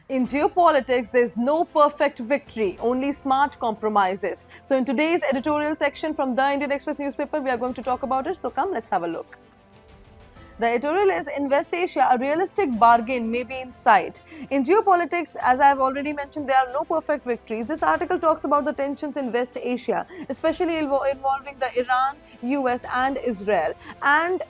In geopolitics, there's no perfect victory, only smart compromises. So in today's editorial section from the Indian Express newspaper, we are going to talk about it. So come, let's have a look. The editorial is in West Asia, a realistic bargain may be in sight. In geopolitics, as I have already mentioned, there are no perfect victories. This article talks about the tensions in West Asia, especially involving the Iran, US and Israel. And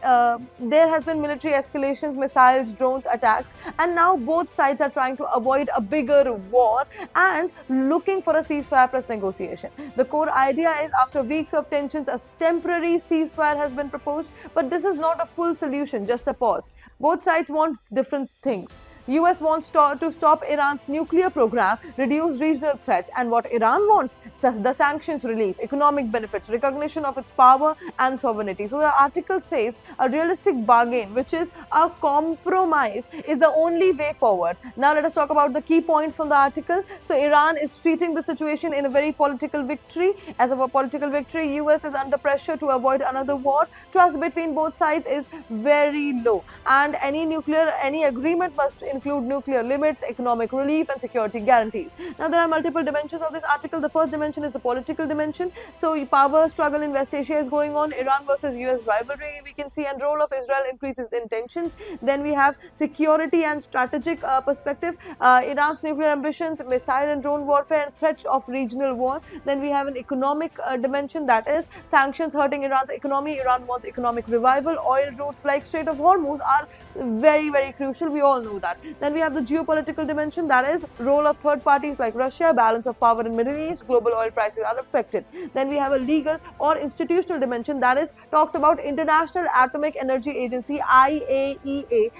there has been military escalations, missiles, drones, attacks, and now both sides are trying to avoid a bigger war and looking for a ceasefire plus negotiation. The core idea is after weeks of tensions, a temporary ceasefire has been proposed, but this is not a full solution, just a pause. Both sides want different things. US wants to stop Iran's nuclear program, reduce regional threats, and what Iran wants, the sanctions relief, economic benefits, recognition of its power and sovereignty. So the article says a realistic bargain, which is a compromise, is the only way forward. Now let us talk about the key points from the article. So Iran is treating the situation in a very political victory. As of a political victory, US is under pressure to avoid another war. Trust between both sides is very low, and any agreement must include nuclear limits, economic relief and security guarantees. Now there are multiple dimensions of this article. The first dimension is the political dimension. So power struggle in West Asia is going on, Iran versus US rivalry we can see, and role of Israel increases in tensions. Then we have security and strategic perspective, Iran's nuclear ambitions, missile and drone warfare and threats of regional war. Then we have an economic dimension, that is sanctions hurting Iran's economy. Iran wants economic revival. Oil routes like Strait of Hormuz are very, very crucial. We all know that. Then we have the geopolitical dimension, that is role of third parties like Russia, balance of power in Middle East, global oil prices are affected. Then we have a legal or institutional dimension, that is talks about International Atomic Energy Agency IAEA.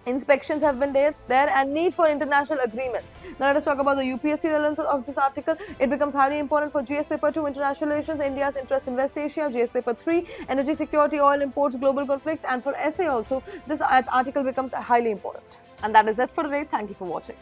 Inspections have been there and need for international agreements. Now let us talk about the UPSC relevance of this article. It becomes highly important for GS paper 2, international relations, India's interest in West Asia, GS paper 3, energy security, oil imports, global conflicts, and for essay also, this article becomes highly important. And that is it for today. Thank you for watching.